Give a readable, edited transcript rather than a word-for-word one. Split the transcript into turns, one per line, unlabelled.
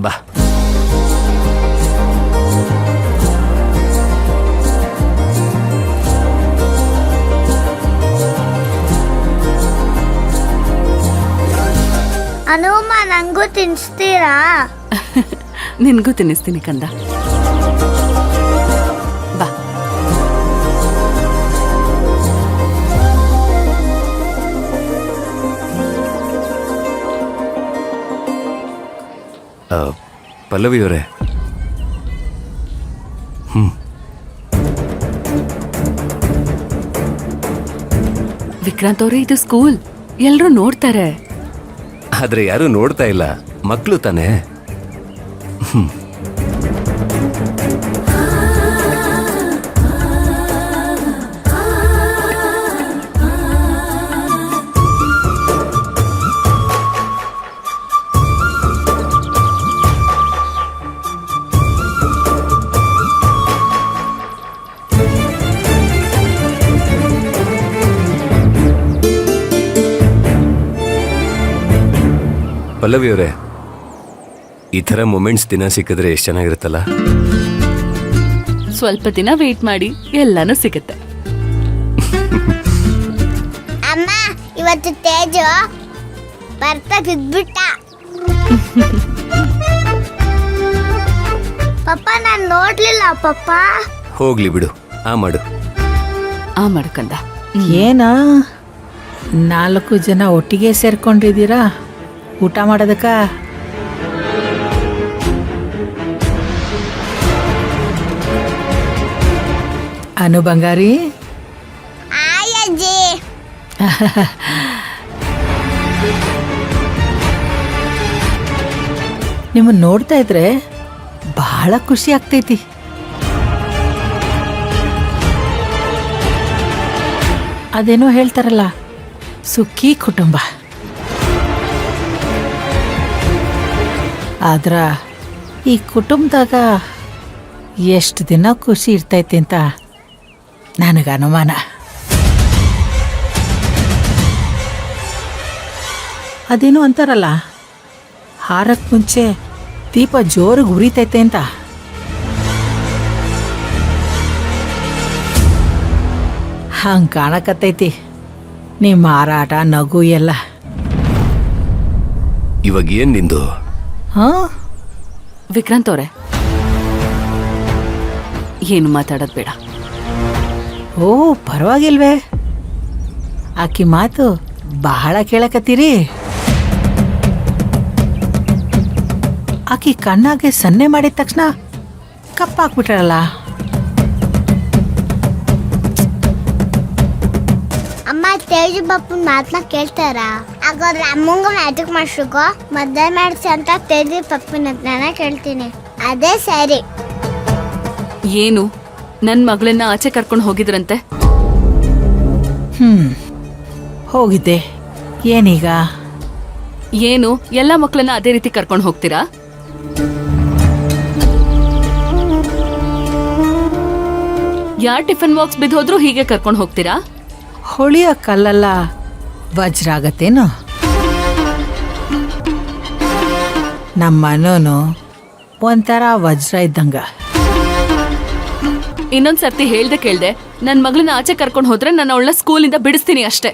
ಬಾ.
ಹನುಮ, ನಂಗೂ ತಿನ್ಸ್ತೀರಾ?
ನಿನ್ಗೂ ತಿನ್ನಿಸ್ತೀನಿ ಕಂದ. ಬಾ.
ಪಲ್ಲವಿಯವರೇ,
ವಿಕ್ರಾಂತ್ ಅವ್ರೆ, ಇದು ಸ್ಕೂಲ್, ಎಲ್ರೂ ನೋಡ್ತಾರೆ.
ಆದ್ರೆ ಯಾರು ನೋಡ್ತಾ ಇಲ್ಲ, ಮಕ್ಕಳು ತಾನೆ. ಪಲ್ಲವಿಯವರೇ, ಈ ಥರ ಮೊಮೆಂಟ್ಸ್ ದಿನ ಸಿಕ್ಕಿದ್ರೆ ಎಷ್ಟು ಚೆನ್ನಾಗಿರುತ್ತಲ್ಲ.
ಸ್ವಲ್ಪ ದಿನ ವೇಟ್ ಮಾಡಿ, ಎಲ್ಲಾನು ಸಿಗುತ್ತೆ.
ಅಮ್ಮ, ಇವತ್ತು ತೇಜು ಬರ್ತಾ ಬಿದ್ಬಿಟ್ಟ. ಪಪ್ಪ, ನಾನು ನೋಡ್ಲಿಲ್ಲ ಪಪ್ಪ.
ಹೋಗ್ಲಿ ಬಿಡು, ಆ ಮಾಡು.
ಆ ಮಾಡ್ಕಂದ.
ಏನ 4 ಜನ ಒಟ್ಟಿಗೆ ಸೇರ್ಕೊಂಡಿದ್ದೀರಾ ಊಟ ಮಾಡೋದಕ್ಕ? ಅನು ಬಂಗಾರಿ,
ಆಯಜ್ಜಿ.
ನಿಮ್ಮನ್ನ ನೋಡ್ತಾ ಇದ್ರೆ ಬಹಳ ಖುಷಿ ಆಗ್ತೈತಿ. ಅದೇನೋ ಹೇಳ್ತಾರಲ್ಲ, ಸುಖಿ ಕುಟುಂಬ. ಆದ್ರ ಈ ಕುಟುಂಬದಾಗ ಎಷ್ಟು ದಿನ ಖುಷಿ ಇರ್ತೈತಿ ಅಂತ ನನಗೆ ಅನುಮಾನ. ಅದೇನೋ ಅಂತಾರಲ್ಲ, ಹಾರಕ್ಕೆ ಮುಂಚೆ ದೀಪ ಜೋರಿಗೆ ಉರಿತೈತೆ ಅಂತ. ಹಂಗೆ ಕಾಣಕತ್ತೈತಿ ನಿಮ್ಮ ಮಾರಾಟ, ನಗು ಎಲ್ಲ.
ಇವಾಗ ಏನ್ ನಿಂದು?
ವಿಕ್ರಾಂತ್ ಅವ್ರೆ, ಏನು ಮಾತಾಡೋದು ಬೇಡ.
ಓ, ಪರವಾಗಿಲ್ವೇ? ಆಕಿ ಮಾತು ಬಹಳ ಕೇಳಕತ್ತೀರಿ. ಆಕಿ ಕಣ್ಣಾಗೆ ಸನ್ನೆ ಮಾಡಿದ ತಕ್ಷಣ ಕಪ್ಪಾಕ್ಬಿಟ್ರಲ್ಲ.
ಅಮ್ಮ, ತೇಜು ಬಾಪನ್ ಮಾತನ್ನ ಕೇಳ್ತಾರ? ಹಾಗಾದ್ರೆ ಅಮ್ಮಂಗ ಮ್ಯಾಜಿಕ್ ಮಾಡ್ಸೋ ಮದ್ವೆ ಮಾಡಿಸಿ ಅಂತ ತೇಜು ಪಪ್ಪನ ಹತ್ರನ ಕೇಳ್ತೀನಿ. ಅದೇ ಸರಿ.
ಏನು, ನನ್ ಮಗಳನ್ನ ಆಚೆ ಕರ್ಕೊಂಡು ಹೋಗಿದ್ರಂತೆ?
ಹೋಗಿದ್ದೆ. ಏನೀಗ?
ಏನು, ಎಲ್ಲ ಮಕ್ಕಳನ್ನ ಅದೇ ರೀತಿ ಕರ್ಕೊಂಡು ಹೋಗ್ತೀರಾ? ಯಾರ್ ಟಿಫಿನ್ ಬಾಕ್ಸ್ ಬಿದ್ದೋದ್ರು ಹೀಗೆ ಕರ್ಕೊಂಡು ಹೋಗ್ತೀರಾ?
ಹೊಳಿಯ ಕಲ್ಲೆಲ್ಲ ವಜ್ರ ಆಗತ್ತೇನು? ನಮ್ಮನೋನು ಒಂಥರ ವಜ್ರ ಇದ್ದಂಗ.
ಇನ್ನೊಂದ್ಸರ್ತಿ ಹೇಳ್ದೆ ಕೇಳ್ದೆ ನನ್ ಮಗಳನ್ನ ಆಚೆ ಕರ್ಕೊಂಡು ಹೋದ್ರೆ ನಾನು ಅವಳನ್ನ ಸ್ಕೂಲಿಂದ ಬಿಡಿಸ್ತೀನಿ ಅಷ್ಟೇ.